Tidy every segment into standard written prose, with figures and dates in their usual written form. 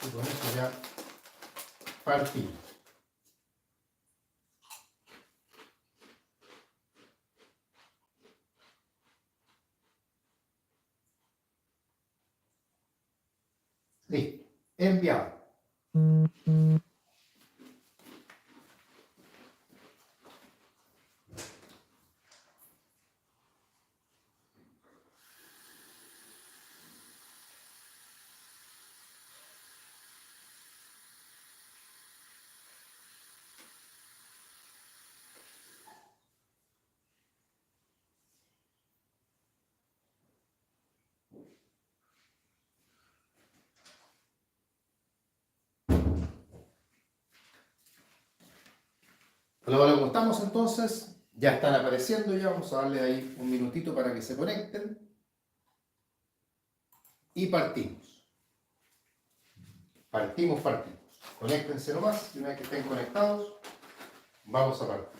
Y con eso ya partimos. Listo. Enviado. Hola, hola, ¿cómo estamos entonces? Ya están apareciendo, ya vamos a darle ahí un minutito para que se conecten. Y partimos. Partimos. Conéctense nomás, y una vez que estén conectados, vamos a partir.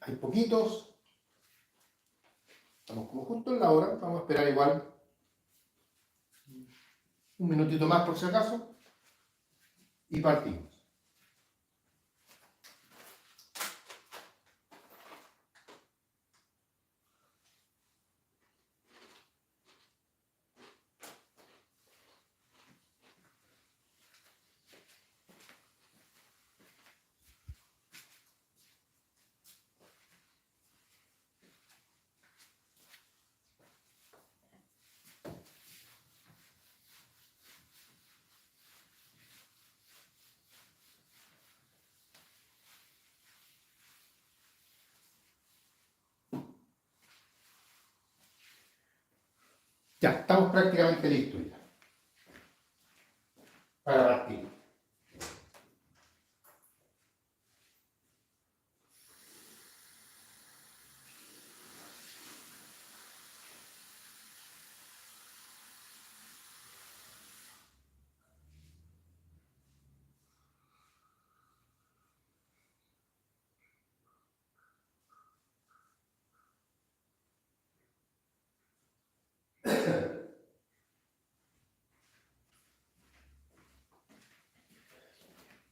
Hay poquitos. Estamos como justo en la hora. Vamos a esperar igual un minutito más por si acaso. Y partimos. Ya, estamos prácticamente listos ya. Para partir.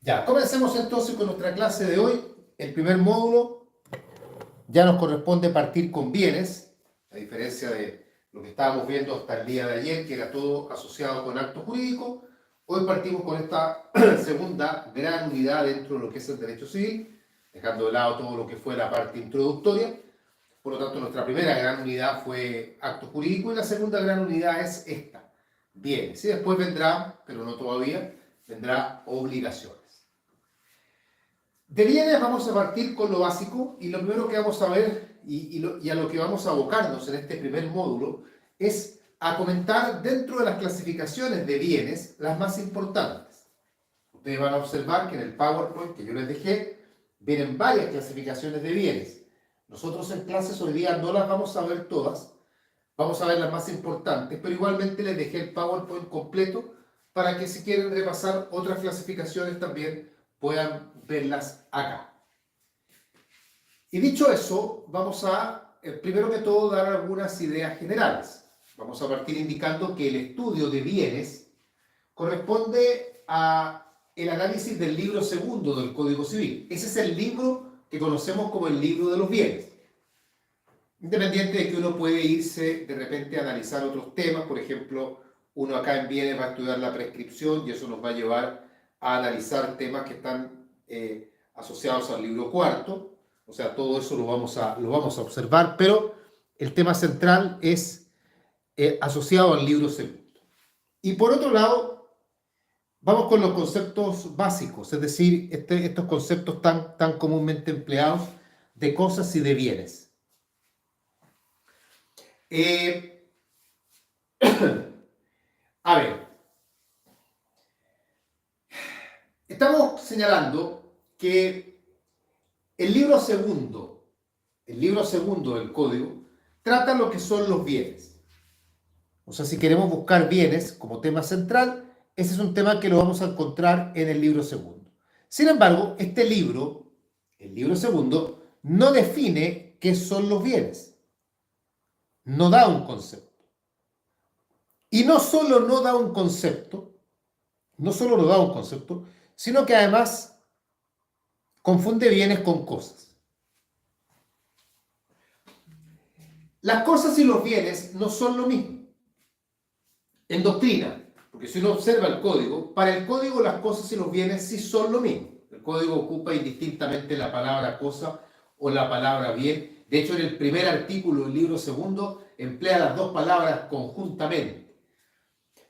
Ya, comencemos entonces con nuestra clase de hoy. El primer módulo ya nos corresponde partir con bienes, a diferencia de lo que estábamos viendo hasta el día de ayer, que era todo asociado con actos jurídicos. Hoy partimos con esta segunda gran unidad dentro de lo que es el derecho civil, dejando de lado todo lo que fue la parte introductoria. Por lo tanto, nuestra primera gran unidad fue actos jurídicos y la segunda gran unidad es esta, bienes. Y después vendrá, pero no todavía, vendrá obligaciones. De bienes vamos a partir con lo básico y lo primero que vamos a ver y a lo que vamos a abocarnos en este primer módulo es a comentar dentro de las clasificaciones de bienes las más importantes. Ustedes van a observar que en el PowerPoint que yo les dejé vienen varias clasificaciones de bienes. Nosotros en clases hoy día no las vamos a ver todas, vamos a ver las más importantes, pero igualmente les dejé el PowerPoint completo para que si quieren repasar otras clasificaciones también puedan verlas acá. Y dicho eso, vamos a, primero que todo, dar algunas ideas generales. Vamos a partir indicando que el estudio de bienes corresponde a el análisis del libro segundo del Código Civil. Ese es el libro que conocemos como el libro de los bienes. Independiente de que uno puede irse de repente a analizar otros temas, por ejemplo, uno acá en bienes va a estudiar la prescripción y eso nos va a llevar a analizar temas que están asociados al libro cuarto, o sea, todo eso lo vamos a observar, pero el tema central es asociado al libro segundo. Y por otro lado, vamos con los conceptos básicos, es decir, estos conceptos tan comúnmente empleados de cosas y de bienes. A ver, estamos señalando que el libro segundo del código trata lo que son los bienes. O sea, si queremos buscar bienes como tema central, ese es un tema que lo vamos a encontrar en el libro segundo. Sin embargo, este libro, el libro segundo, no define qué son los bienes. No da un concepto. Y no solo no da un concepto, sino que además confunde bienes con cosas. Las cosas y los bienes no son lo mismo. En doctrina, porque si uno observa el código, para el código las cosas y los bienes sí son lo mismo. El código ocupa indistintamente la palabra cosa o la palabra bien. De hecho, en el primer artículo del libro segundo emplea las dos palabras conjuntamente.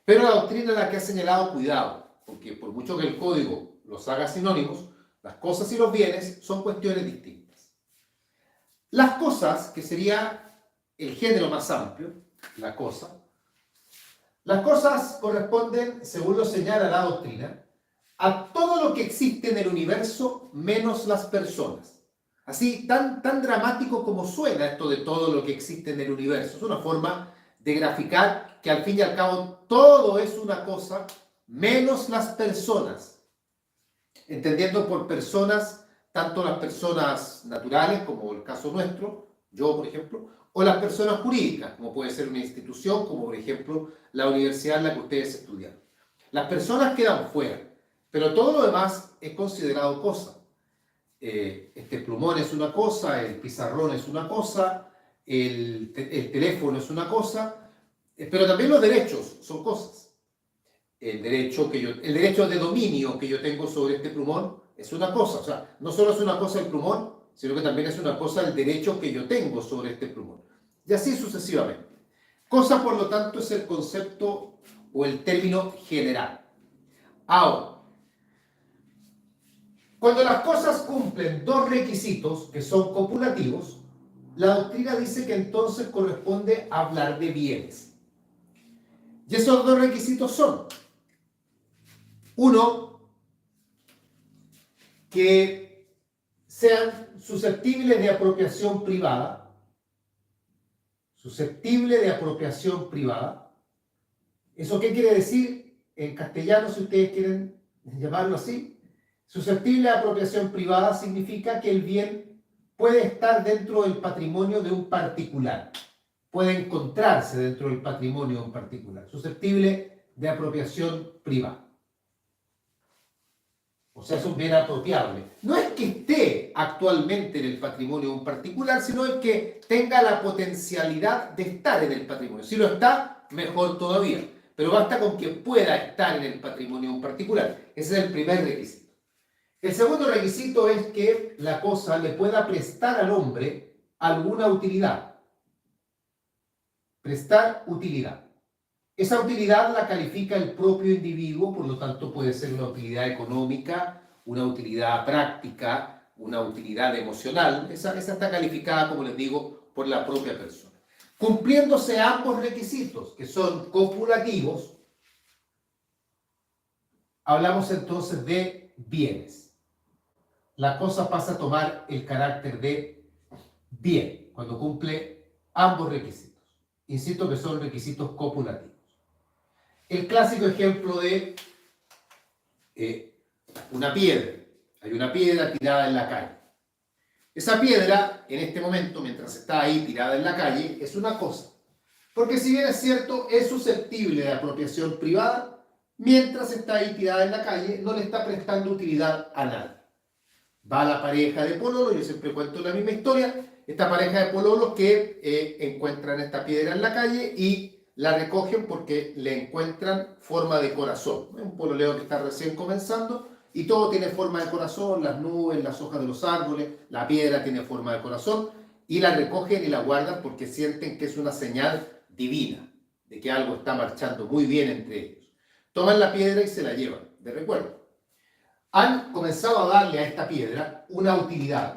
Pero la doctrina es la que ha señalado cuidado, porque por mucho que el código los haga sinónimos, las cosas y los bienes son cuestiones distintas. Las cosas, que sería el género más amplio, la cosa, las cosas corresponden, según lo señala la doctrina, a todo lo que existe en el universo menos las personas. Así, tan dramático como suena esto de todo lo que existe en el universo. Es una forma de graficar que al fin y al cabo todo es una cosa menos las personas. Entendiendo por personas tanto las personas naturales, como el caso nuestro, yo por ejemplo, o las personas jurídicas, como puede ser una institución, como por ejemplo la universidad en la que ustedes estudian. Las personas quedan fuera, pero todo lo demás es considerado cosa. Este plumón es una cosa, el pizarrón es una cosa, el teléfono es una cosa, pero también los derechos son cosas. El derecho de dominio que yo tengo sobre este plumón es una cosa. O sea, no solo es una cosa el plumón, sino que también es una cosa el derecho que yo tengo sobre este plumón. Y así sucesivamente. Cosa, por lo tanto, es el concepto o el término general. Ahora, cuando las cosas cumplen dos requisitos que son copulativos, la doctrina dice que entonces corresponde hablar de bienes. Y esos dos requisitos son: uno, que sean susceptibles de apropiación privada. Susceptible de apropiación privada. ¿Eso qué quiere decir? En castellano, si ustedes quieren llamarlo así, susceptible de apropiación privada significa que el bien puede estar dentro del patrimonio de un particular. Puede encontrarse dentro del patrimonio de un particular. Susceptible de apropiación privada. O sea, es un bien apropiable. No es que esté actualmente en el patrimonio de un particular, sino es que tenga la potencialidad de estar en el patrimonio. Si lo está, mejor todavía. Pero basta con que pueda estar en el patrimonio de un particular. Ese es el primer requisito. El segundo requisito es que la cosa le pueda prestar al hombre alguna utilidad. Prestar utilidad. Esa utilidad la califica el propio individuo, por lo tanto puede ser una utilidad económica, una utilidad práctica, una utilidad emocional. Esa está calificada, como les digo, por la propia persona. Cumpliéndose ambos requisitos, que son copulativos, hablamos entonces de bienes. La cosa pasa a tomar el carácter de bien, cuando cumple ambos requisitos. Insisto que son requisitos copulativos. El clásico ejemplo de una piedra. Hay una piedra tirada en la calle. Esa piedra, en este momento, mientras está ahí tirada en la calle, es una cosa. Porque si bien es cierto, es susceptible de apropiación privada, mientras está ahí tirada en la calle, no le está prestando utilidad a nadie. Va la pareja de pololos, yo siempre cuento la misma historia, esta pareja de pololos que encuentran esta piedra en la calle y la recogen porque le encuentran forma de corazón. Un pololeo que está recién comenzando y todo tiene forma de corazón, las nubes, las hojas de los árboles, la piedra tiene forma de corazón y la recogen y la guardan porque sienten que es una señal divina. de que algo está marchando muy bien entre ellos. Toman la piedra y se la llevan de recuerdo. Han comenzado a darle a esta piedra una utilidad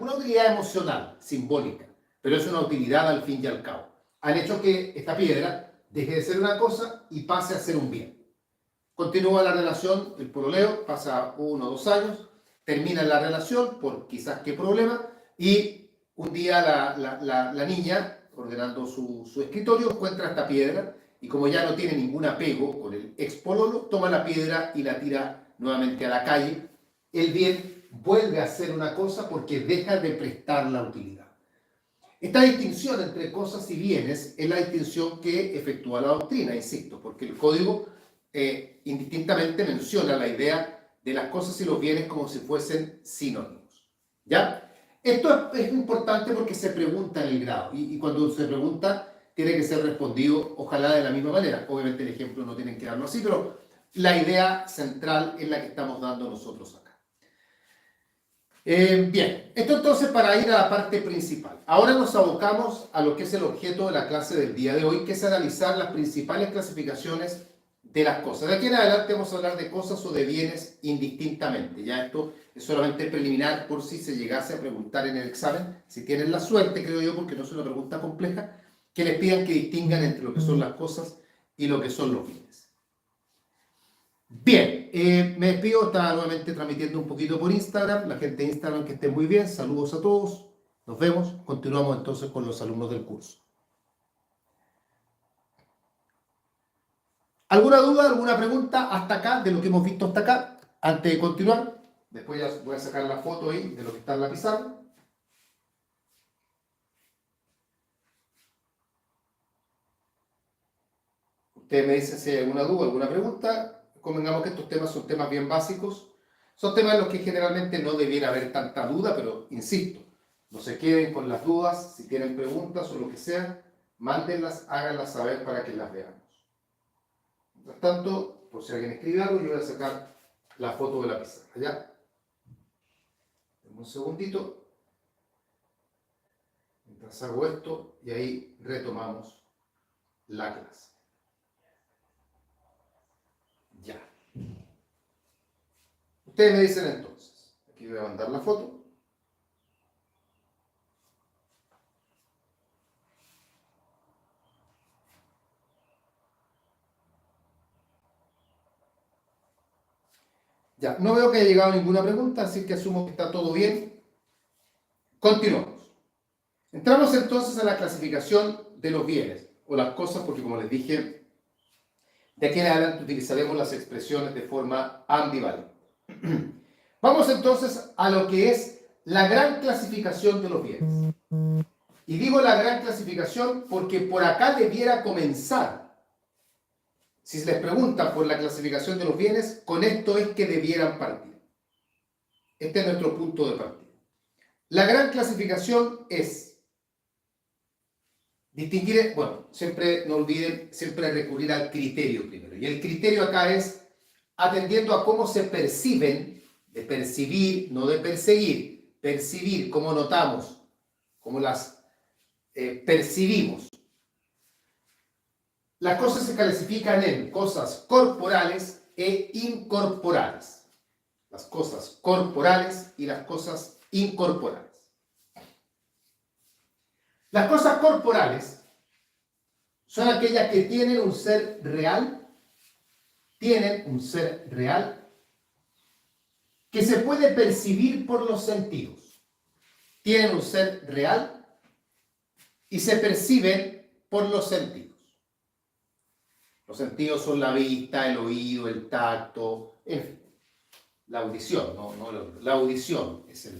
emocional, simbólica, pero es una utilidad al fin y al cabo. Han hecho que esta piedra deje de ser una cosa y pase a ser un bien. Continúa la relación, el pololeo, pasa 1 o 2 años, termina la relación por quizás qué problema, y un día la niña, ordenando su escritorio, encuentra esta piedra, y como ya no tiene ningún apego con el ex pololo, toma la piedra y la tira nuevamente a la calle. El bien vuelve a ser una cosa porque deja de prestar la utilidad. Esta distinción entre cosas y bienes es la distinción que efectúa la doctrina, insisto, porque el código indistintamente menciona la idea de las cosas y los bienes como si fuesen sinónimos. ¿Ya? Esto es importante porque se pregunta en el grado, y cuando se pregunta tiene que ser respondido, ojalá de la misma manera. Obviamente el ejemplo no tienen que darlo así, pero la idea central es la que estamos dando nosotros acá. Bien, esto entonces para ir a la parte principal. Ahora nos abocamos a lo que es el objeto de la clase del día de hoy, que es analizar las principales clasificaciones de las cosas. De aquí en adelante vamos a hablar de cosas o de bienes indistintamente. Ya esto es solamente preliminar por si se llegase a preguntar en el examen, si tienen la suerte, creo yo, porque no es una pregunta compleja, que les pidan que distingan entre lo que son las cosas y lo que son los bienes. Bien, me despido, estaba nuevamente transmitiendo un poquito por Instagram, la gente de Instagram que esté muy bien, saludos a todos, nos vemos, continuamos entonces con los alumnos del curso. ¿Alguna duda, alguna pregunta hasta acá, de lo que hemos visto hasta acá? Antes de continuar, después ya voy a sacar la foto ahí de lo que está en la pizarra. Ustedes me dicen si hay alguna duda, alguna pregunta. Convengamos que estos temas son temas bien básicos. Son temas en los que generalmente no debiera haber tanta duda, pero insisto, no se queden con las dudas. Si tienen preguntas o lo que sea, mándenlas, háganlas saber para que las veamos. Mientras tanto, por si alguien escribe algo, yo voy a sacar la foto de la pizarra. ¿Ya? Un segundito. Mientras hago esto, y ahí retomamos la clase. Ya. Ustedes me dicen entonces. Aquí voy a mandar la foto. Ya, no veo que haya llegado ninguna pregunta, así que asumo que está todo bien. Continuamos. Entramos entonces a la clasificación de los bienes, o las cosas, porque como les dije, de aquí en adelante utilizaremos las expresiones de forma ambivalente. Vamos entonces a lo que es la gran clasificación de los bienes. Y digo la gran clasificación porque por acá debiera comenzar. Si se les pregunta por la clasificación de los bienes, con esto es que debieran partir. Este es nuestro punto de partida. La gran clasificación es distinguir, bueno, siempre no olviden, siempre recurrir al criterio primero. Y el criterio acá es atendiendo a cómo se perciben, de percibir, no de perseguir, percibir, cómo notamos, cómo las percibimos. Las cosas se clasifican en cosas corporales e incorporales. Las cosas corporales y las cosas incorporales. Las cosas corporales son aquellas que tienen un ser real, que se puede percibir por los sentidos. Tienen un ser real y se perciben por los sentidos. Los sentidos son la vista, el oído, el tacto, en fin, la audición, la audición es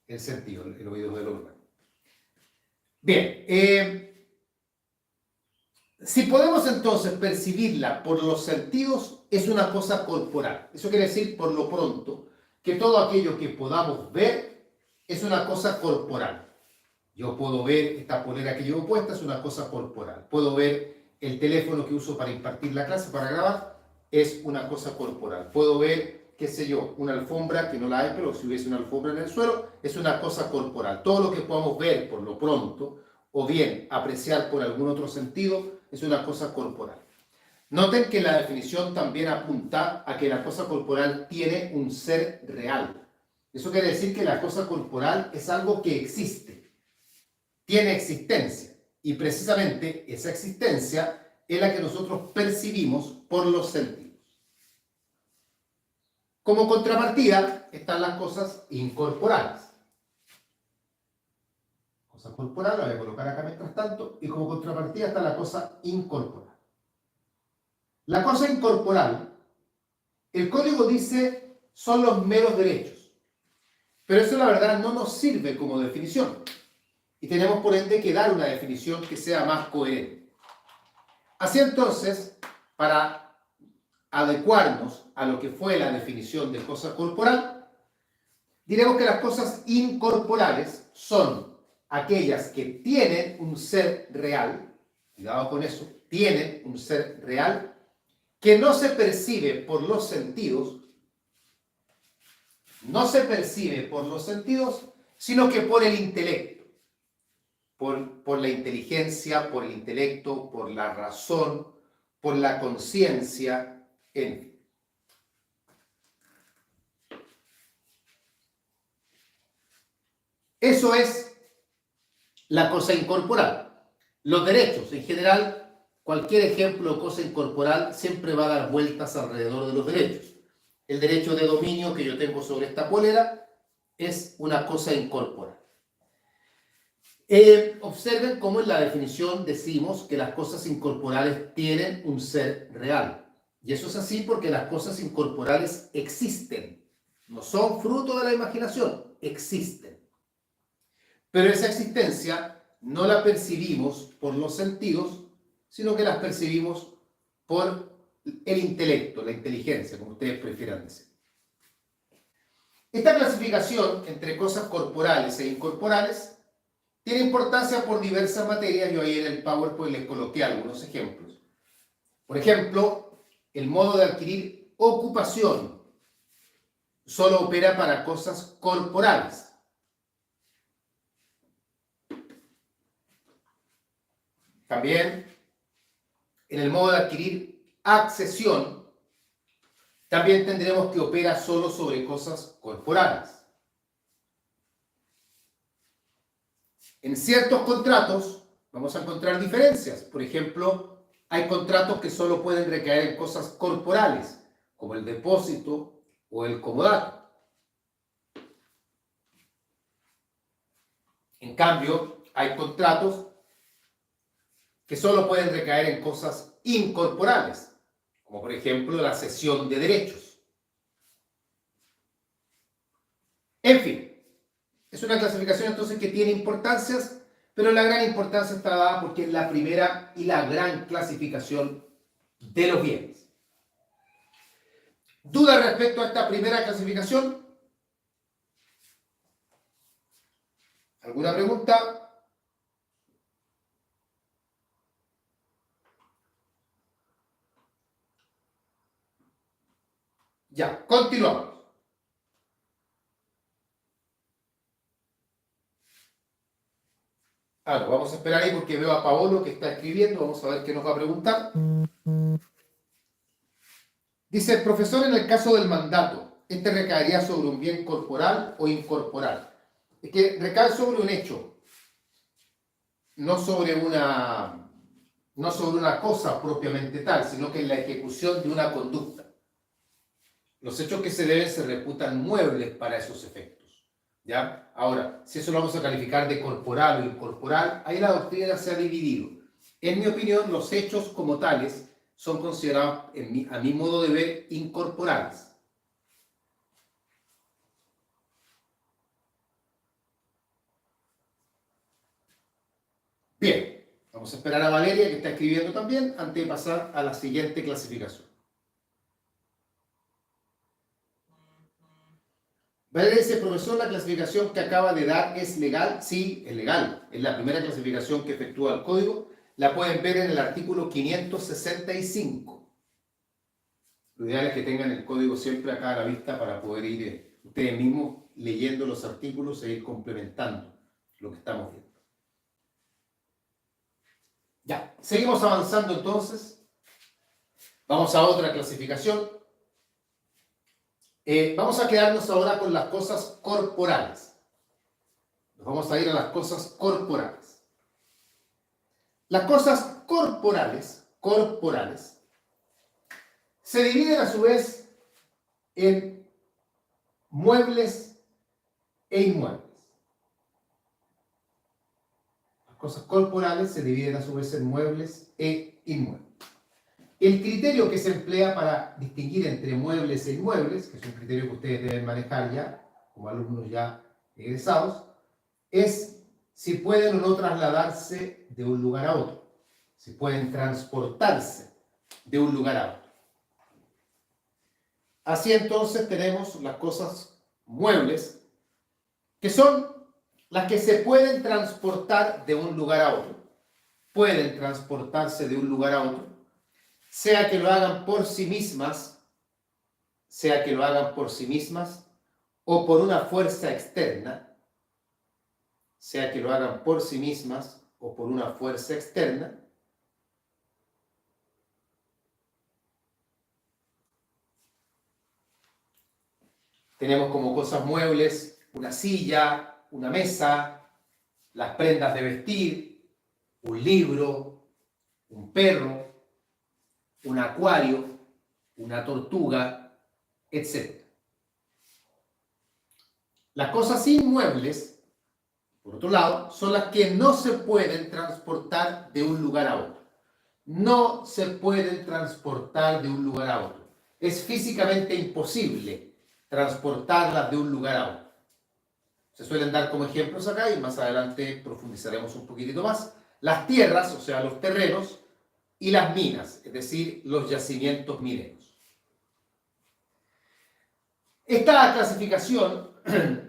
el sentido, el oído del órgano. Bien, si podemos entonces percibirla por los sentidos, es una cosa corporal. Eso quiere decir, por lo pronto, que todo aquello que podamos ver es una cosa corporal. Yo puedo ver esta polera que llevo puesta, es una cosa corporal. Puedo ver el teléfono que uso para impartir la clase, para grabar, es una cosa corporal. Puedo ver, qué sé yo, una alfombra, que no la hay, pero si hubiese una alfombra en el suelo, es una cosa corporal. Todo lo que podamos ver por lo pronto, o bien apreciar por algún otro sentido, es una cosa corporal. Noten que la definición también apunta a que la cosa corporal tiene un ser real. Eso quiere decir que la cosa corporal es algo que existe, tiene existencia, y precisamente esa existencia es la que nosotros percibimos por los sentidos. Como contrapartida están las cosas incorporales. Cosa corporal, la voy a colocar acá mientras tanto, y como contrapartida está la cosa incorporal. La cosa incorporal, el código dice, son los meros derechos, pero eso la verdad no nos sirve como definición, y tenemos por ende que dar una definición que sea más coherente. Así entonces, para adecuarnos a lo que fue la definición de cosa corporal, diremos que las cosas incorporales son aquellas que tienen un ser real, cuidado con eso, tienen un ser real, que no se percibe por los sentidos, sino que por el intelecto, por la inteligencia, por el intelecto, por la razón, por la conciencia, en fin. Eso es la cosa incorporal. Los derechos, en general, cualquier ejemplo de cosa incorporal siempre va a dar vueltas alrededor de los derechos. El derecho de dominio que yo tengo sobre esta polera es una cosa incorporal. Observen cómo en la definición decimos que las cosas incorporales tienen un ser real. Y eso es así porque las cosas incorporales existen. No son fruto de la imaginación, existen. Pero esa existencia no la percibimos por los sentidos, sino que las percibimos por el intelecto, la inteligencia, como ustedes prefieran decir. Esta clasificación entre cosas corporales e incorporales tiene importancia por diversas materias. Yo ahí en el PowerPoint les coloqué algunos ejemplos. Por ejemplo, el modo de adquirir ocupación solo opera para cosas corporales. También, en el modo de adquirir accesión, también tendremos que opera solo sobre cosas corporales. En ciertos contratos vamos a encontrar diferencias. Por ejemplo, hay contratos que solo pueden recaer en cosas corporales, como el depósito o el comodato. En cambio, hay contratos que solo pueden recaer en cosas incorporales, como por ejemplo la cesión de derechos. En fin, es una clasificación entonces que tiene importancias, pero la gran importancia está dada porque es la primera y la gran clasificación de los bienes. ¿Dudas respecto a esta primera clasificación? ¿Alguna pregunta? Ya, continuamos. Vamos a esperar ahí porque veo a Paolo que está escribiendo. Vamos a ver qué nos va a preguntar. Dice el profesor, en el caso del mandato, ¿este recaería sobre un bien corporal o incorporal? Es que recae sobre un hecho, no sobre una cosa propiamente tal, sino que en la ejecución de una conducta. Los hechos que se deben se reputan muebles para esos efectos. ¿Ya? Ahora, si eso lo vamos a calificar de corporal o incorporal, ahí la doctrina se ha dividido. En mi opinión, los hechos como tales son considerados, a mi modo de ver, incorporales. Bien, vamos a esperar a Valeria, que está escribiendo también, antes de pasar a la siguiente clasificación. Valeria dice, profesor, ¿la clasificación que acaba de dar es legal? Sí, es legal. Es la primera clasificación que efectúa el código. La pueden ver en el artículo 565. Lo ideal es que tengan el código siempre acá a la vista para poder ir ustedes mismos leyendo los artículos e ir complementando lo que estamos viendo. Ya, seguimos avanzando entonces. Vamos a otra clasificación. Vamos a quedarnos ahora con las cosas corporales. Nos vamos a ir a las cosas corporales. Las cosas corporales, se dividen a su vez en muebles e inmuebles. Las cosas corporales se dividen a su vez en muebles e inmuebles. El criterio que se emplea para distinguir entre muebles e inmuebles, que es un criterio que ustedes deben manejar ya, como alumnos ya egresados, es si pueden o no trasladarse de un lugar a otro, si pueden transportarse de un lugar a otro. Así entonces tenemos las cosas muebles, que son las que se pueden transportar de un lugar a otro. Pueden transportarse de un lugar a otro, sea que lo hagan por sí mismas, o por una fuerza externa, sea que lo hagan por sí mismas o por una fuerza externa. Tenemos como cosas muebles una silla, una mesa, las prendas de vestir, un libro, un perro, un acuario, una tortuga, etc. Las cosas inmuebles, por otro lado, son las que no se pueden transportar de un lugar a otro. No se pueden transportar de un lugar a otro. Es físicamente imposible transportarlas de un lugar a otro. Se suelen dar como ejemplos acá y más adelante profundizaremos un poquitito más. Las tierras, o sea, los terrenos, y las minas, es decir, los yacimientos mineros. Esta clasificación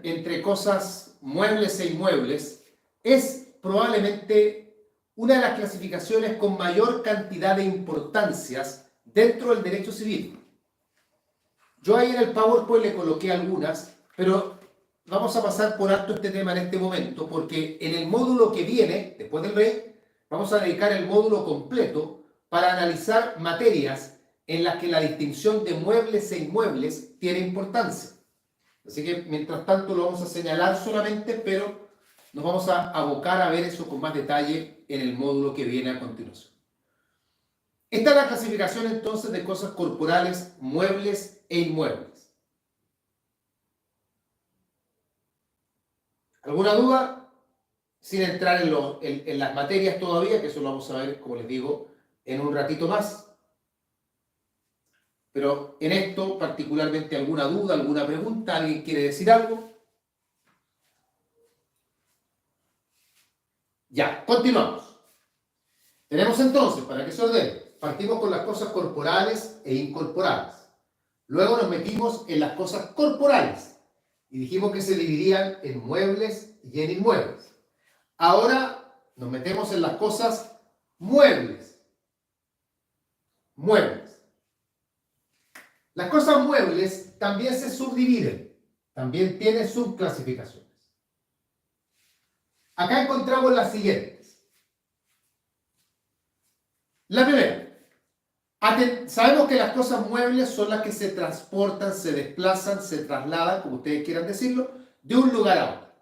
entre cosas muebles e inmuebles es probablemente una de las clasificaciones con mayor cantidad de importancias dentro del derecho civil. Yo ahí en el PowerPoint le coloqué algunas, pero vamos a pasar por alto este tema en este momento, porque en el módulo que viene, después del REI, vamos a dedicar el módulo completo para analizar materias en las que la distinción de muebles e inmuebles tiene importancia. Así que, mientras tanto, lo vamos a señalar solamente, pero nos vamos a abocar a ver eso con más detalle en el módulo que viene a continuación. Esta es la clasificación entonces de cosas corporales, muebles e inmuebles. ¿Alguna duda? Sin entrar en las materias todavía, que eso lo vamos a ver, como les digo, en un ratito más. Pero en esto, particularmente, ¿alguna duda, alguna pregunta? ¿Alguien quiere decir algo? Ya, continuamos. Tenemos entonces, para que se ordene, partimos con las cosas corporales e incorporales. Luego nos metimos en las cosas corporales y dijimos que se dividían en muebles y en inmuebles. Ahora nos metemos en las cosas muebles. Muebles. Las cosas muebles también se subdividen, también tienen subclasificaciones. Acá encontramos las siguientes. La primera, sabemos que las cosas muebles son las que se transportan, se desplazan, se trasladan, como ustedes quieran decirlo, de un lugar a otro.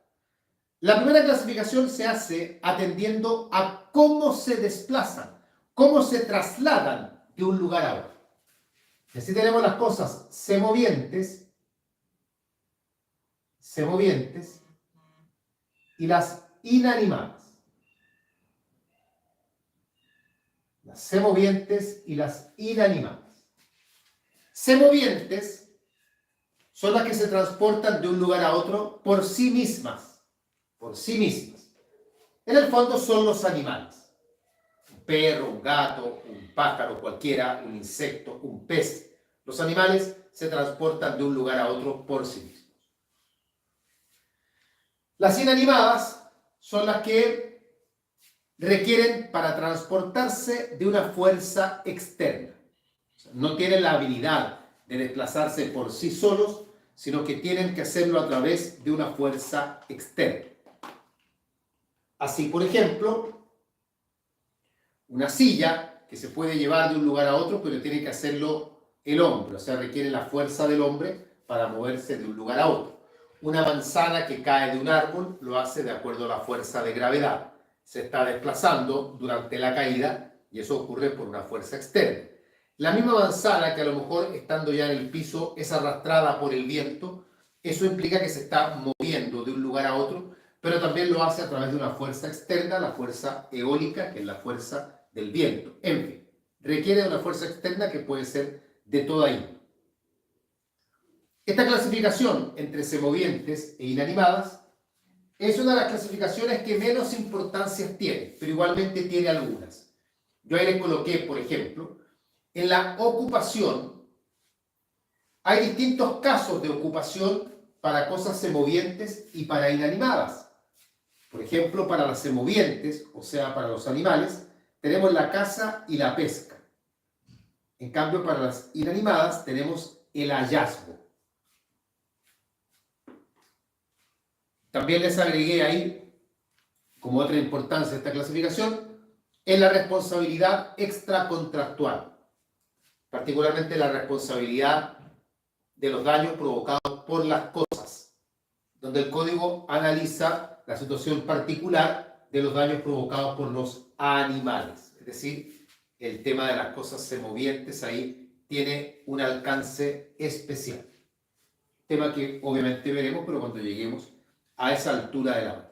La primera clasificación se hace atendiendo a cómo se desplazan, cómo se trasladan de un lugar a otro. Y así tenemos las cosas semovientes y las inanimadas. Las semovientes y las inanimadas. Semovientes son las que se transportan de un lugar a otro por sí mismas. Por sí mismas. En el fondo son los animales. Un perro, un gato, un pájaro cualquiera, un insecto, un pez. Los animales se transportan de un lugar a otro por sí mismos. Las inanimadas son las que requieren para transportarse de una fuerza externa. O sea, no tienen la habilidad de desplazarse por sí solos, sino que tienen que hacerlo a través de una fuerza externa. Así, por ejemplo, una silla que se puede llevar de un lugar a otro, pero tiene que hacerlo el hombre, o sea, requiere la fuerza del hombre para moverse de un lugar a otro. Una manzana que cae de un árbol lo hace de acuerdo a la fuerza de gravedad. Se está desplazando durante la caída y eso ocurre por una fuerza externa. La misma manzana que a lo mejor estando ya en el piso es arrastrada por el viento, eso implica que se está moviendo de un lugar a otro, pero también lo hace a través de una fuerza externa, la fuerza eólica, que es la fuerza del viento. En fin, requiere de una fuerza externa que puede ser de toda índole. Esta clasificación entre semovientes e inanimadas es una de las clasificaciones que menos importancia tiene, pero igualmente tiene algunas. Yo ahí les coloqué, por ejemplo, en la ocupación hay distintos casos de ocupación para cosas semovientes y para inanimadas. Por ejemplo, para las semovientes, o sea, para los animales, tenemos la caza y la pesca. En cambio, para las inanimadas tenemos el hallazgo. También les agregué ahí, como otra importancia de esta clasificación, es la responsabilidad extracontractual, particularmente la responsabilidad de los daños provocados por las cosas, donde el código analiza la situación particular de los daños provocados por los animales. Es decir, el tema de las cosas semovientes ahí tiene un alcance especial. Tema que obviamente veremos, pero cuando lleguemos a esa altura de la materia.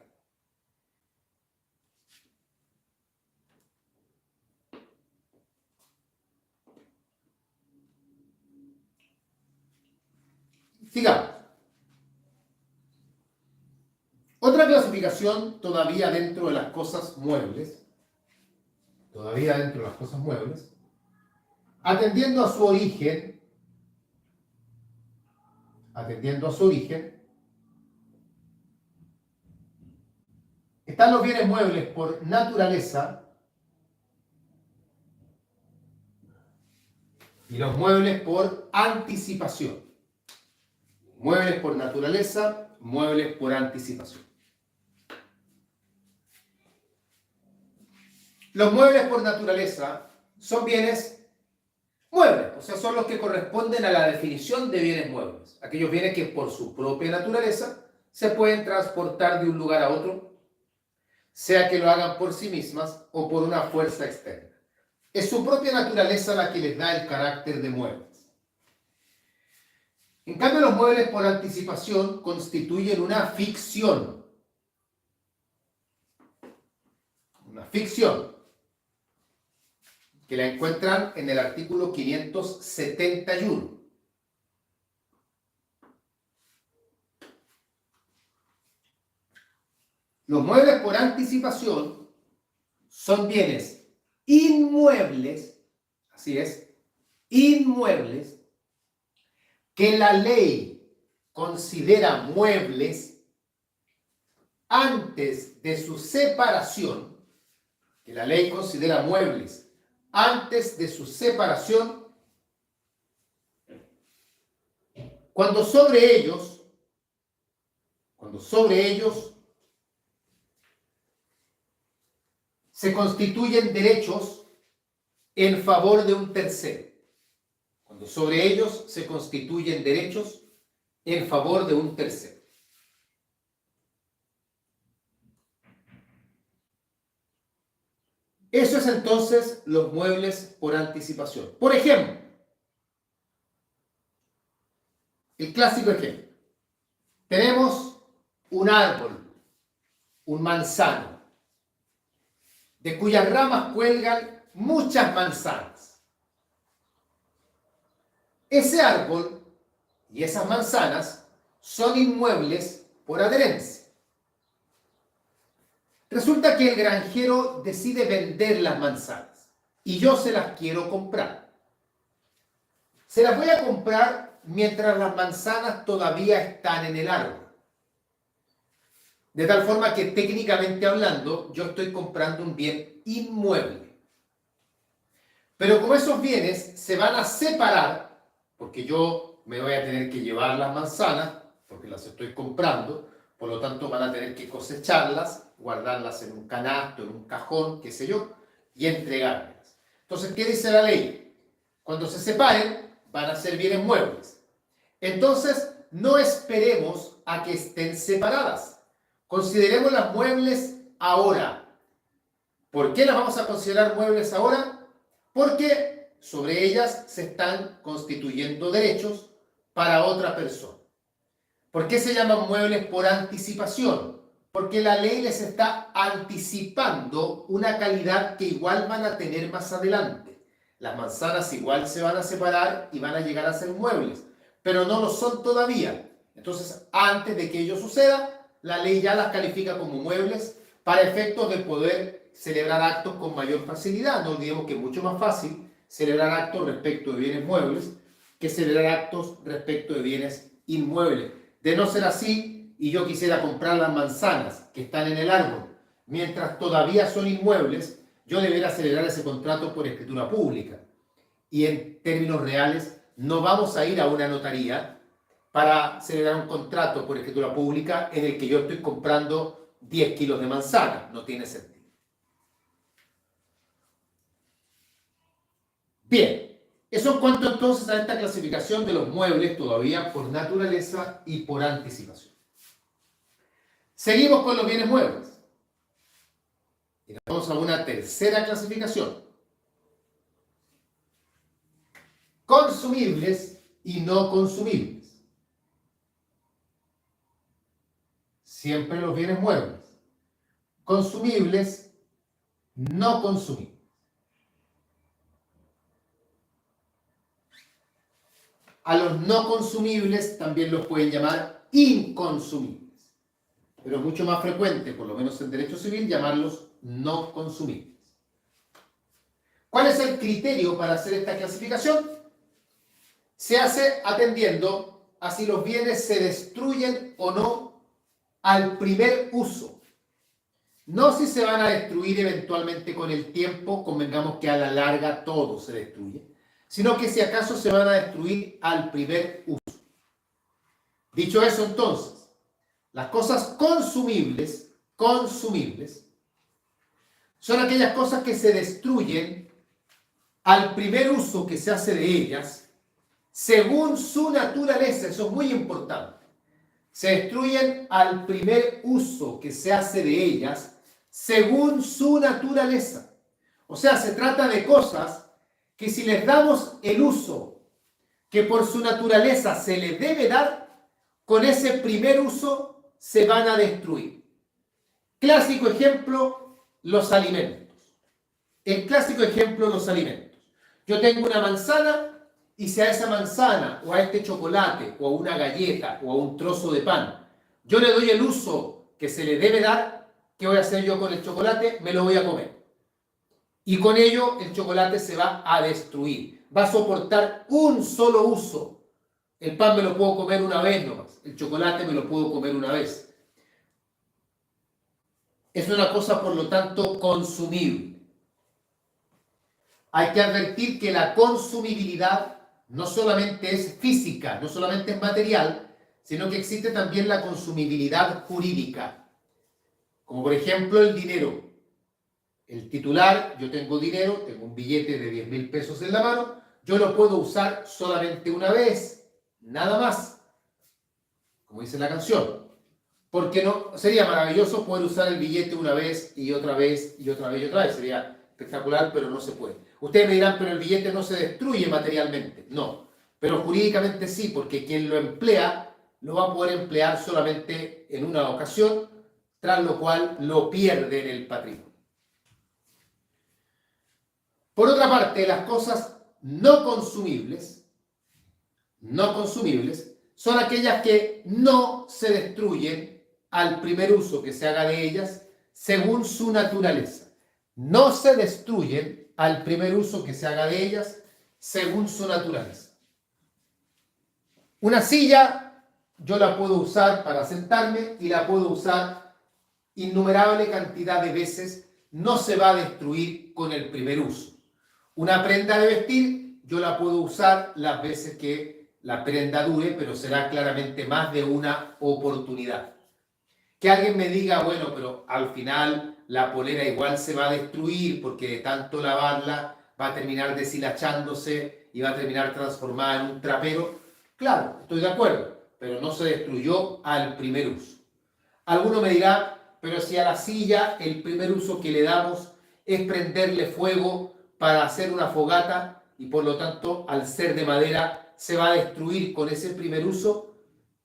Sigamos. Otra clasificación todavía dentro de las cosas muebles, atendiendo a su origen, están los bienes muebles por naturaleza y los muebles por anticipación. Muebles por naturaleza, muebles por anticipación. Los muebles por naturaleza son bienes muebles, o sea, son los que corresponden a la definición de bienes muebles. Aquellos bienes que por su propia naturaleza se pueden transportar de un lugar a otro, sea que lo hagan por sí mismas o por una fuerza externa. Es su propia naturaleza la que les da el carácter de muebles. En cambio, los muebles por anticipación constituyen una ficción. Una ficción que la encuentran en el artículo 571. Los muebles por anticipación son bienes inmuebles, así es, inmuebles, que la ley considera muebles antes de su separación, cuando sobre ellos se constituyen derechos en favor de un tercero. Cuando sobre ellos se constituyen derechos en favor de un tercero. Eso es entonces los muebles por anticipación. Por ejemplo, el clásico ejemplo. Tenemos un árbol, un manzano, de cuyas ramas cuelgan muchas manzanas. Ese árbol y esas manzanas son inmuebles por adherencia. Resulta que el granjero decide vender las manzanas y yo se las quiero comprar. Se las voy a comprar mientras las manzanas todavía están en el árbol. De tal forma que técnicamente hablando, yo estoy comprando un bien inmueble. Pero como esos bienes se van a separar, porque yo me voy a tener que llevar las manzanas, porque las estoy comprando, por lo tanto van a tener que cosecharlas, guardarlas en un canasto, en un cajón, qué sé yo, y entregármelas. Entonces, ¿qué dice la ley? Cuando se separen, van a ser bienes muebles. Entonces, no esperemos a que estén separadas. Consideremos las muebles ahora. ¿Por qué las vamos a considerar muebles ahora? Porque sobre ellas se están constituyendo derechos para otra persona. ¿Por qué se llaman muebles por anticipación? Porque la ley les está anticipando una calidad que igual van a tener más adelante. Las manzanas igual se van a separar y van a llegar a ser muebles, pero no lo son todavía. Entonces, antes de que ello suceda, la ley ya las califica como muebles para efectos de poder celebrar actos con mayor facilidad. No olvidemos que es mucho más fácil celebrar actos respecto de bienes muebles que celebrar actos respecto de bienes inmuebles. De no ser así, y yo quisiera comprar las manzanas que están en el árbol, mientras todavía son inmuebles, yo debería celebrar ese contrato por escritura pública. Y en términos reales, no vamos a ir a una notaría para celebrar un contrato por escritura pública en el que yo estoy comprando 10 kilos de manzana. No tiene sentido. Bien. Eso en cuanto entonces a esta clasificación de los muebles todavía por naturaleza y por anticipación. Seguimos con los bienes muebles. Y nos vamos a una tercera clasificación. Consumibles y no consumibles. Siempre los bienes muebles. Consumibles, no consumibles. A los no consumibles también los pueden llamar inconsumibles, pero es mucho más frecuente, por lo menos en derecho civil, llamarlos no consumibles. ¿Cuál es el criterio para hacer esta clasificación? Se hace atendiendo a si los bienes se destruyen o no al primer uso. No si se van a destruir eventualmente con el tiempo, convengamos que a la larga todo se destruye, sino que si acaso se van a destruir al primer uso. Dicho eso, entonces, las cosas consumibles son aquellas cosas que se destruyen al primer uso que se hace de ellas, según su naturaleza. Eso es muy importante. Se destruyen al primer uso que se hace de ellas, según su naturaleza. O sea, se trata de cosas que si les damos el uso que por su naturaleza se les debe dar, con ese primer uso se van a destruir. Clásico ejemplo, los alimentos. El clásico ejemplo, los alimentos. Yo tengo una manzana y si a esa manzana o a este chocolate o a una galleta o a un trozo de pan, yo le doy el uso que se le debe dar, ¿qué voy a hacer yo con el chocolate? Me lo voy a comer. Y con ello el chocolate se va a destruir. Va a soportar un solo uso. El pan me lo puedo comer una vez nomás. El chocolate me lo puedo comer una vez. Es una cosa, por lo tanto, consumible. Hay que advertir que la consumibilidad no solamente es física, no solamente es material, sino que existe también la consumibilidad jurídica. Como por ejemplo el dinero. El titular, yo tengo dinero, tengo un billete de 10.000 pesos en la mano, yo lo puedo usar solamente una vez, nada más, como dice la canción. Porque no sería maravilloso poder usar el billete una vez y otra vez y otra vez y otra vez. Sería espectacular, pero no se puede. Ustedes me dirán, pero el billete no se destruye materialmente. No, pero jurídicamente sí, porque quien lo emplea lo va a poder emplear solamente en una ocasión, tras lo cual lo pierde en el patrimonio. Por otra parte, las cosas no consumibles son aquellas que no se destruyen al primer uso que se haga de ellas según su naturaleza. No se destruyen al primer uso que se haga de ellas según su naturaleza. Una silla yo la puedo usar para sentarme y la puedo usar innumerable cantidad de veces, no se va a destruir con el primer uso. Una prenda de vestir, yo la puedo usar las veces que la prenda dure, pero será claramente más de una oportunidad. Que alguien me diga, bueno, pero al final la polera igual se va a destruir porque de tanto lavarla va a terminar deshilachándose y va a terminar transformada en un trapero. Claro, estoy de acuerdo, pero no se destruyó al primer uso. Alguno me dirá, pero si a la silla el primer uso que le damos es prenderle fuego para hacer una fogata y por lo tanto al ser de madera se va a destruir con ese primer uso,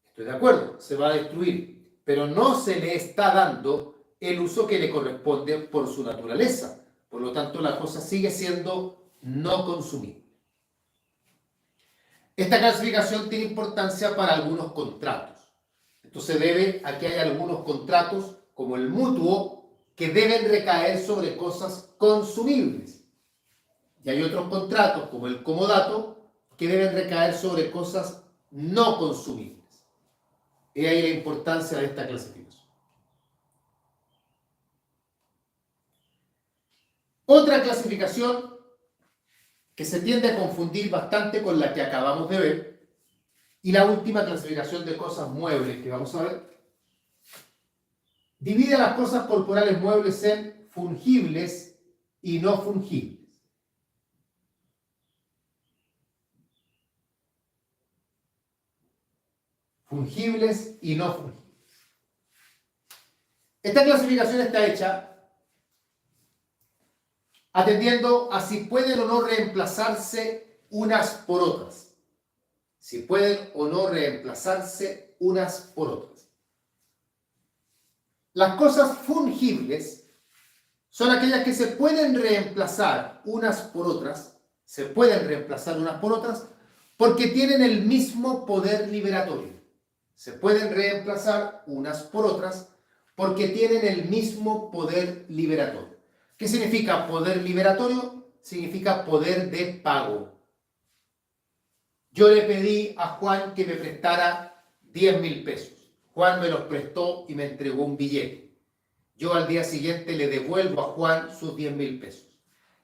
estoy de acuerdo, se va a destruir, pero no se le está dando el uso que le corresponde por su naturaleza. Por lo tanto, la cosa sigue siendo no consumible. Esta clasificación tiene importancia para algunos contratos. Esto se debe a que hay algunos contratos, como el mutuo, que deben recaer sobre cosas consumibles. Y hay otros contratos, como el comodato, que deben recaer sobre cosas no consumibles. Y ahí la importancia de esta clasificación. Otra clasificación que se tiende a confundir bastante con la que acabamos de ver, y la última clasificación de cosas muebles que vamos a ver, divide las cosas corporales muebles en fungibles y no fungibles. Fungibles y no fungibles. Esta clasificación está hecha atendiendo a si pueden o no reemplazarse unas por otras. Si pueden o no reemplazarse unas por otras. Las cosas fungibles son aquellas que se pueden reemplazar unas por otras, porque tienen el mismo poder liberatorio. Se pueden reemplazar unas por otras porque tienen el mismo poder liberatorio. ¿Qué significa poder liberatorio? Significa poder de pago. Yo le pedí a Juan que me prestara 10.000 pesos. Juan me los prestó y me entregó un billete. Yo al día siguiente le devuelvo a Juan sus 10.000 pesos.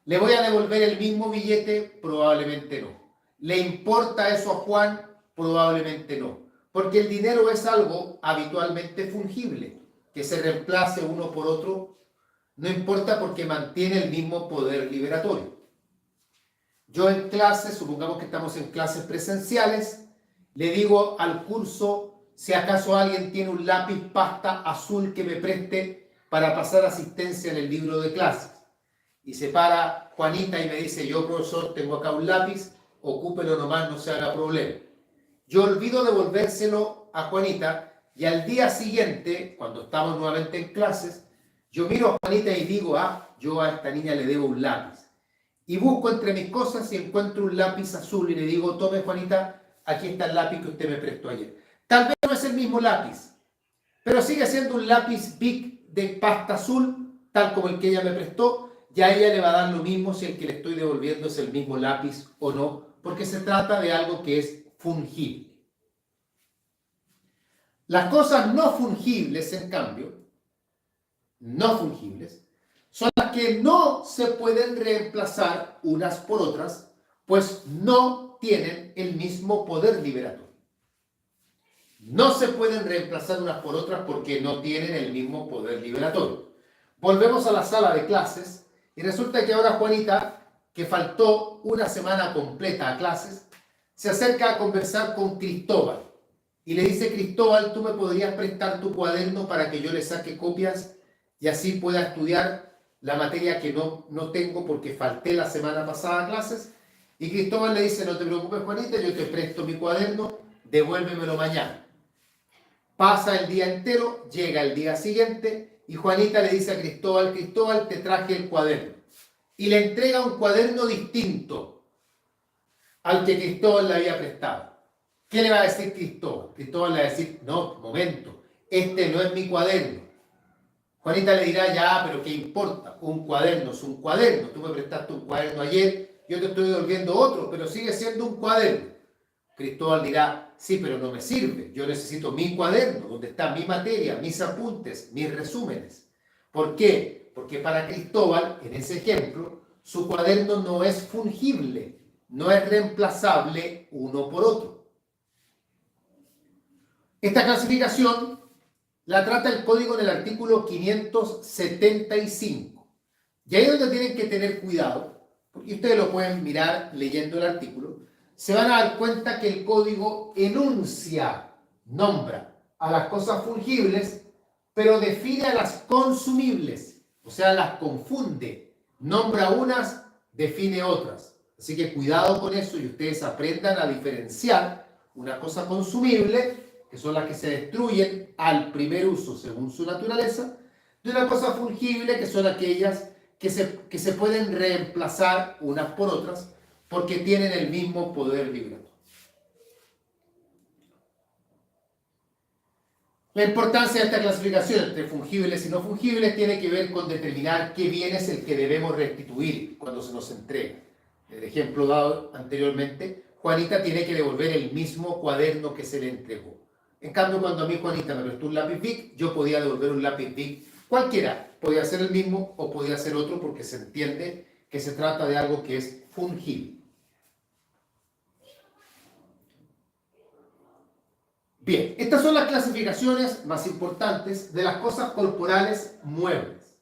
¿Le voy a devolver el mismo billete? Probablemente no. ¿Le importa eso a Juan? Probablemente no. Porque el dinero es algo habitualmente fungible. Que se reemplace uno por otro no importa porque mantiene el mismo poder liberatorio. Yo en clases, supongamos que estamos en clases presenciales, le digo al curso si acaso alguien tiene un lápiz pasta azul que me preste para pasar asistencia en el libro de clases. Y se para Juanita y me dice, yo profesor tengo acá un lápiz, ocúpelo nomás, no se haga problema. Yo olvido devolvérselo a Juanita y al día siguiente, cuando estamos nuevamente en clases, yo miro a Juanita y digo, yo a esta niña le debo un lápiz. Y busco entre mis cosas y encuentro un lápiz azul y le digo, tome Juanita, aquí está el lápiz que usted me prestó ayer. Tal vez no es el mismo lápiz, pero sigue siendo un lápiz Bic de pasta azul, tal como el que ella me prestó, y a ella le va a dar lo mismo si el que le estoy devolviendo es el mismo lápiz o no, porque se trata de algo que es fungible. Las cosas no fungibles, en cambio, no fungibles, son las que no se pueden reemplazar unas por otras, pues no tienen el mismo poder liberatorio. No se pueden reemplazar unas por otras porque no tienen el mismo poder liberatorio. Volvemos a la sala de clases y resulta que ahora Juanita, que faltó una semana completa a clases, se acerca a conversar con Cristóbal y le dice, Cristóbal, ¿tú me podrías prestar tu cuaderno para que yo le saque copias y así pueda estudiar la materia que no tengo porque falté la semana pasada a clases? Y Cristóbal le dice, no te preocupes Juanita, yo te presto mi cuaderno, devuélvemelo mañana. Pasa el día entero, llega el día siguiente y Juanita le dice a Cristóbal, Cristóbal, te traje el cuaderno. Y le entrega un cuaderno distinto al que Cristóbal le había prestado. ¿Qué le va a decir Cristóbal? Cristóbal le va a decir, no, momento, este no es mi cuaderno. Juanita le dirá, ya, pero ¿qué importa? Un cuaderno es un cuaderno. Tú me prestaste un cuaderno ayer, yo te estoy devolviendo otro, pero sigue siendo un cuaderno. Cristóbal dirá, sí, pero no me sirve. Yo necesito mi cuaderno, donde está mi materia, mis apuntes, mis resúmenes. ¿Por qué? Porque para Cristóbal, en ese ejemplo, su cuaderno no es fungible, no es reemplazable uno por otro. Esta clasificación la trata el código en el artículo 575. Y ahí es donde tienen que tener cuidado, porque ustedes lo pueden mirar leyendo el artículo, se van a dar cuenta que el código enuncia, nombra a las cosas fungibles, pero define a las consumibles, o sea, las confunde, nombra unas, define otras. Así que cuidado con eso y ustedes aprendan a diferenciar una cosa consumible, que son las que se destruyen al primer uso según su naturaleza, de una cosa fungible, que son aquellas que se pueden reemplazar unas por otras porque tienen el mismo poder vibratorio. La importancia de esta clasificación entre fungibles y no fungibles tiene que ver con determinar qué bien es el que debemos restituir cuando se nos entrega. El ejemplo dado anteriormente, Juanita tiene que devolver el mismo cuaderno que se le entregó. En cambio, cuando a mí Juanita me prestó un lápiz Bic, yo podía devolver un lápiz Bic cualquiera. Podía ser el mismo o podía ser otro porque se entiende que se trata de algo que es fungible. Bien, estas son las clasificaciones más importantes de las cosas corporales muebles.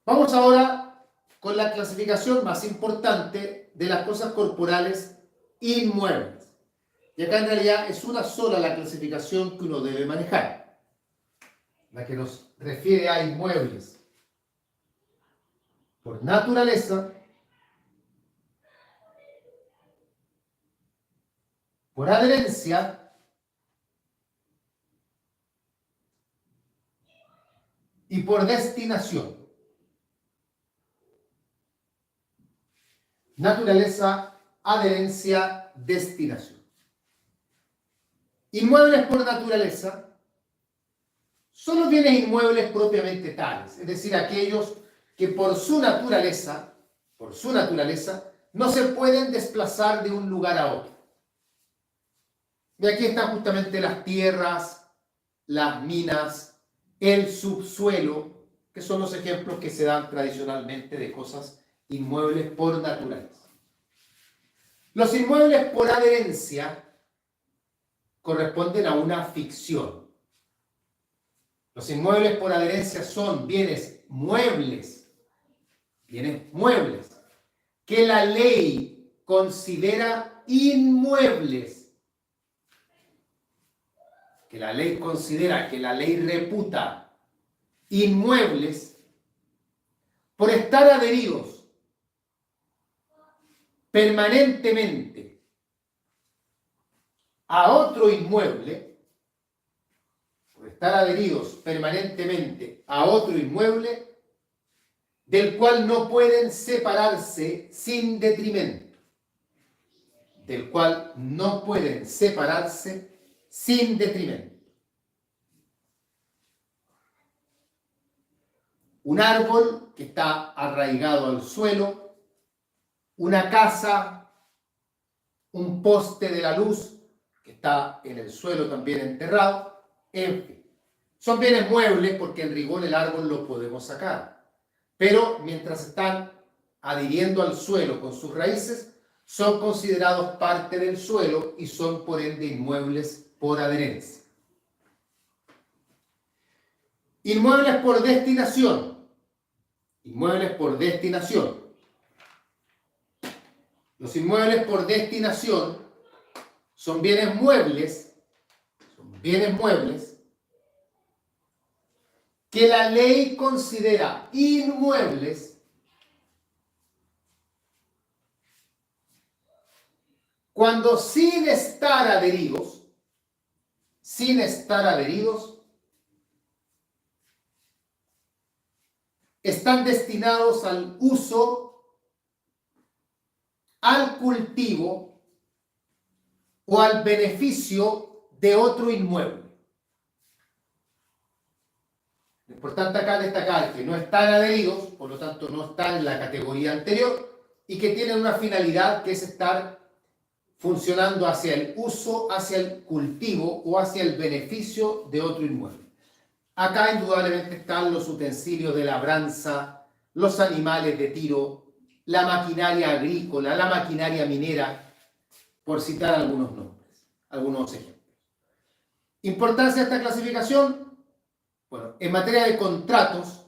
Vamos ahora con la clasificación más importante de las cosas corporales inmuebles. Y acá en realidad es una sola la clasificación que uno debe manejar, la que nos refiere a inmuebles por naturaleza, por adherencia y por destinación. Naturaleza, adherencia, destinación. Inmuebles por naturaleza son los bienes inmuebles propiamente tales, es decir, aquellos que por su naturaleza, no se pueden desplazar de un lugar a otro. Y aquí están justamente las tierras, las minas, el subsuelo, que son los ejemplos que se dan tradicionalmente de cosas inmuebles por naturaleza. Los inmuebles por adherencia corresponden a una ficción. Los inmuebles por adherencia son bienes muebles, que la ley considera inmuebles, que la ley reputa inmuebles por estar adheridos permanentemente a otro inmueble, del cual no pueden separarse sin detrimento. Un árbol que está arraigado al suelo, una casa, un poste de la luz que está en el suelo también enterrado, en fin. Son bienes muebles porque en rigor el árbol lo podemos sacar. Pero mientras están adhiriendo al suelo con sus raíces, son considerados parte del suelo y son por ende inmuebles por adherencia. Inmuebles por destinación. Los inmuebles por destinación son bienes muebles que la ley considera inmuebles cuando sin estar adheridos, están destinados al uso, al cultivo o al beneficio de otro inmueble. Lo importante acá destacar que no están adheridos, por lo tanto no están en la categoría anterior y que tienen una finalidad que es estar funcionando hacia el uso, hacia el cultivo o hacia el beneficio de otro inmueble. Acá indudablemente están los utensilios de labranza, los animales de tiro, la maquinaria agrícola, la maquinaria minera, por citar algunos nombres, algunos ejemplos. Importancia de esta clasificación. Bueno, en materia de contratos,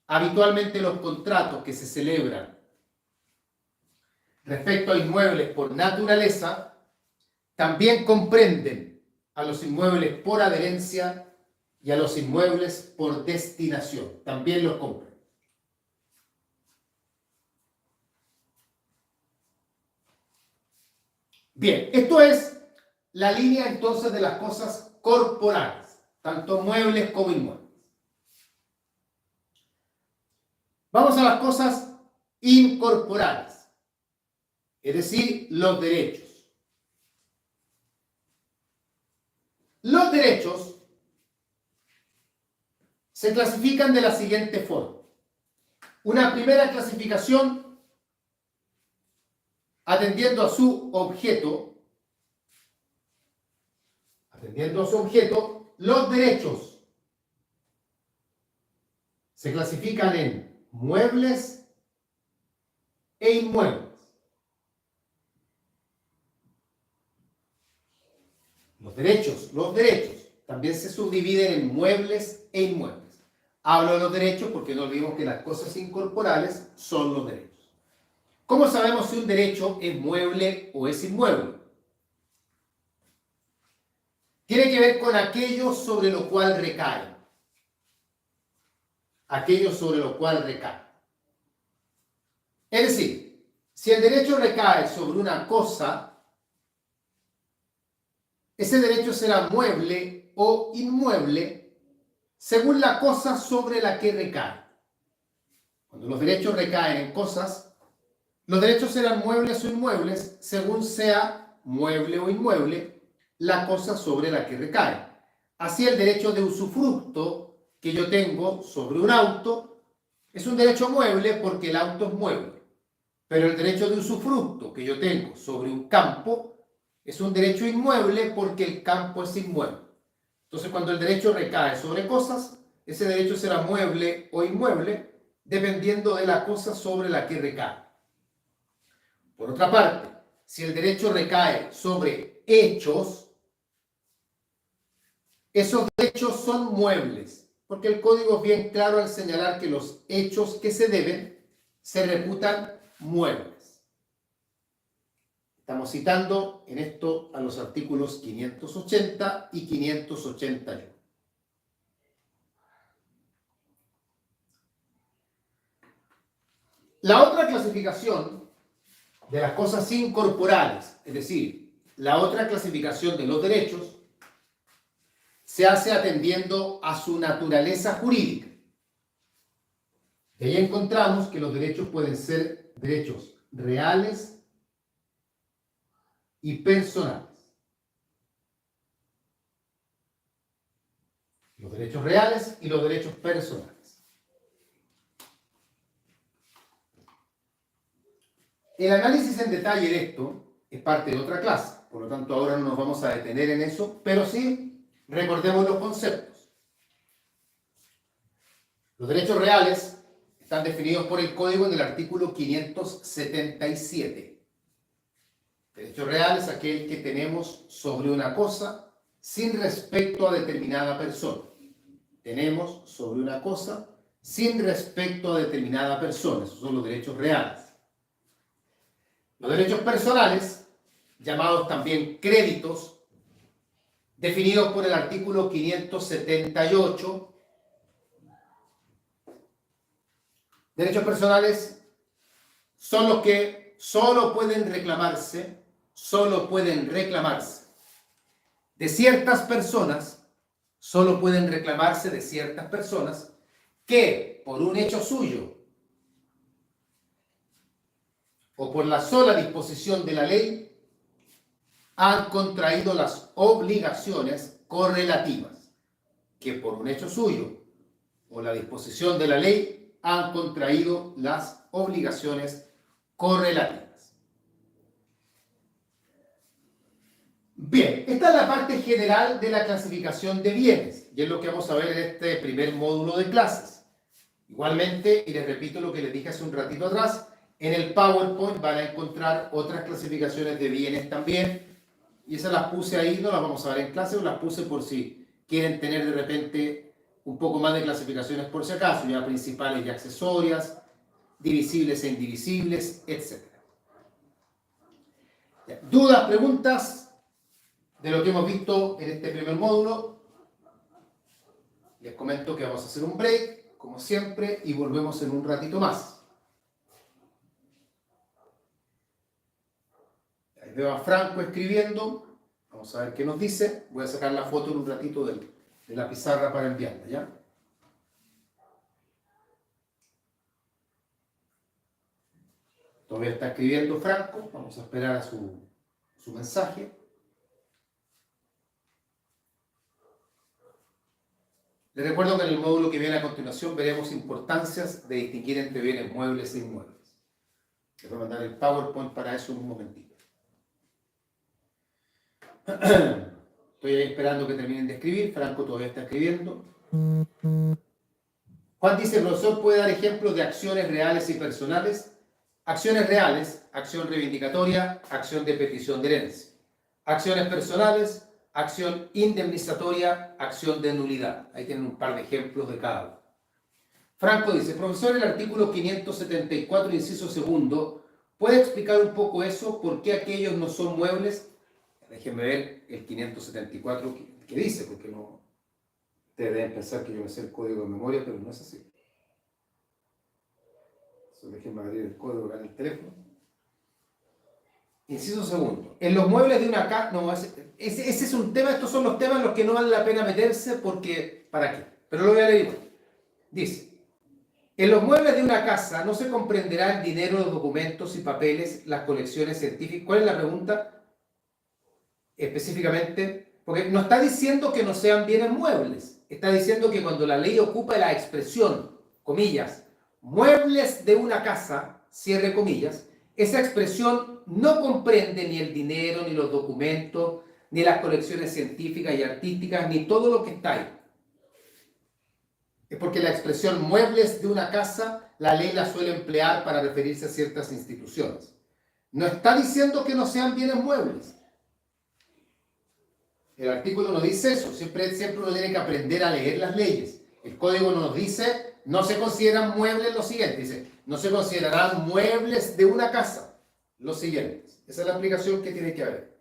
habitualmente los contratos que se celebran respecto a inmuebles por naturaleza también comprenden a los inmuebles por adherencia y a los inmuebles por destinación. También los comprenden. Bien, esto es la línea entonces de las cosas corporales, tanto muebles como inmuebles. Vamos a las cosas incorporales, es decir, los derechos. Los derechos se clasifican de la siguiente forma. Una primera clasificación atendiendo a su objeto. Los derechos se clasifican en muebles e inmuebles. Los derechos también se subdividen en muebles e inmuebles. Hablo de los derechos porque no olvidemos que las cosas incorporales son los derechos. ¿Cómo sabemos si un derecho es mueble o es inmueble? Tiene que ver con aquello sobre lo cual recae. Aquello sobre lo cual recae. Es decir, si el derecho recae sobre una cosa, ese derecho será mueble o inmueble según la cosa sobre la que recae. Cuando los derechos recaen en cosas, los derechos serán muebles o inmuebles según sea mueble o inmueble la cosa sobre la que recae. Así el derecho de usufructo que yo tengo sobre un auto es un derecho mueble porque el auto es mueble. Pero el derecho de usufructo que yo tengo sobre un campo es un derecho inmueble porque el campo es inmueble. Entonces, cuando el derecho recae sobre cosas, ese derecho será mueble o inmueble dependiendo de la cosa sobre la que recae. Por otra parte, si el derecho recae sobre hechos, esos derechos son muebles, porque el código es bien claro al señalar que los hechos que se deben se reputan muebles. Estamos citando en esto a los artículos 580 y 581. La otra clasificación de las cosas incorporales, es decir, la otra clasificación de los derechos, se hace atendiendo a su naturaleza jurídica. Y ahí encontramos que los derechos pueden ser derechos reales y personales. Los derechos reales y los derechos personales. El análisis en detalle de esto es parte de otra clase, por lo tanto ahora no nos vamos a detener en eso, pero sí recordemos los conceptos. Los derechos reales están definidos por el Código en el artículo 577. Derecho real es aquel que tenemos sobre una cosa sin respecto a determinada persona. Tenemos sobre una cosa sin respecto a determinada persona. Esos son los derechos reales. Los derechos personales, llamados también créditos, definidos por el artículo 578. Derechos personales son los que solo pueden reclamarse de ciertas personas, solo pueden reclamarse de ciertas personas que por un hecho suyo o por la sola disposición de la ley han contraído las obligaciones correlativas, que por un hecho suyo o la disposición de la ley han contraído las obligaciones correlativas. Bien, esta es la parte general de la clasificación de bienes y es lo que vamos a ver en este primer módulo de clases. Igualmente, y les repito lo que les dije hace un ratito atrás, en el PowerPoint van a encontrar otras clasificaciones de bienes también, Y esas las puse ahí, no las vamos a ver en clase, pero las puse por si quieren tener de repente un poco más de clasificaciones por si acaso, ya principales y accesorias, divisibles e indivisibles, etc. ¿Dudas, preguntas de lo que hemos visto en este primer módulo? Les comento que vamos a hacer un break, como siempre, y volvemos en un ratito más. Ahí veo a Franco escribiendo. Vamos a ver qué nos dice. Voy a sacar la foto en un ratito de la pizarra para enviarla, ¿ya? Todavía está escribiendo Franco. Vamos a esperar a su mensaje. Les recuerdo que en el módulo que viene a continuación veremos importancias de distinguir entre bienes muebles e inmuebles. Les voy a mandar el PowerPoint para eso en un momentito. Estoy ahí esperando que terminen de escribir. Franco todavía está escribiendo. Juan dice, el profesor puede dar ejemplos de acciones reales y personales. Acciones reales, acción reivindicatoria, acción de petición de herencia. Acciones personales, acción indemnizatoria, acción de nulidad. Ahí tienen un par de ejemplos de cada uno. Franco dice, profesor, el artículo 574, inciso segundo, ¿puede explicar un poco eso? ¿Por qué aquellos no son muebles? Déjenme ver el 574 que dice, porque no. Ustedes deben pensar que yo me sé el código de memoria, pero no es así. Déjenme abrir el código en el teléfono. Inciso segundo. En los muebles de una casa. No, ese es un tema, estos son los temas en los que no vale la pena meterse porque. ¿Para qué? Pero lo voy a leer. Dice. En los muebles de una casa no se comprenderá el dinero, los documentos y papeles, las colecciones científicas. ¿Cuál es la pregunta? Específicamente, porque no está diciendo que no sean bienes muebles. Está diciendo que cuando la ley ocupa la expresión, comillas, muebles de una casa, cierre comillas, esa expresión no comprende ni el dinero, ni los documentos, ni las colecciones científicas y artísticas, ni todo lo que está ahí. Es porque la expresión muebles de una casa, la ley la suele emplear para referirse a ciertas instituciones. No está diciendo que no sean bienes muebles. El artículo no dice eso. Siempre uno tiene que aprender a leer las leyes. El código nos dice, no se consideran muebles los siguientes. Dice, no se considerarán muebles de una casa los siguientes. Esa es la aplicación que tiene que haber.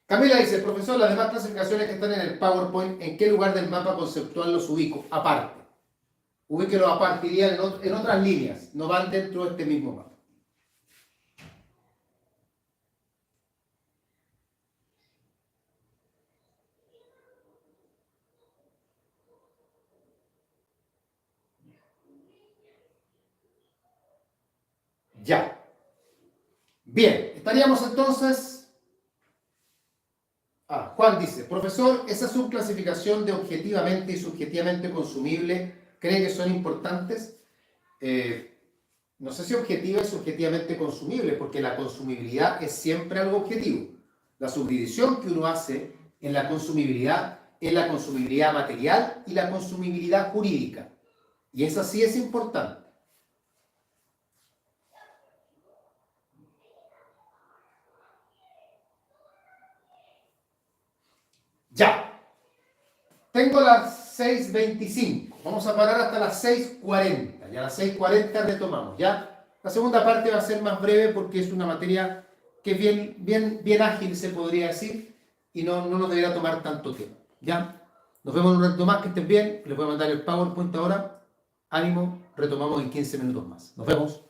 Camila dice, profesor, las demás clasificaciones que están en el PowerPoint, ¿en qué lugar del mapa conceptual los ubico? Aparte. Ubíquelos aparte, irían en otras líneas. No van dentro de este mismo mapa. Ya. Bien, estaríamos entonces... Juan dice, profesor, esa subclasificación de objetivamente y subjetivamente consumible, ¿cree que son importantes? No sé si objetiva y subjetivamente consumible, porque la consumibilidad es siempre algo objetivo. La subdivisión que uno hace en la consumibilidad es la consumibilidad material y la consumibilidad jurídica. Y esa sí es importante. Ya. Tengo las 6:25. Vamos a parar hasta las 6:40. Y a las 6:40 retomamos. ¿Ya? La segunda parte va a ser más breve porque es una materia que es bien ágil, se podría decir, y no nos debería tomar tanto tiempo. ¿Ya? Nos vemos en un rato más, que estén bien. Les voy a mandar el PowerPoint ahora. Ánimo, retomamos en 15 minutos más. Nos vemos.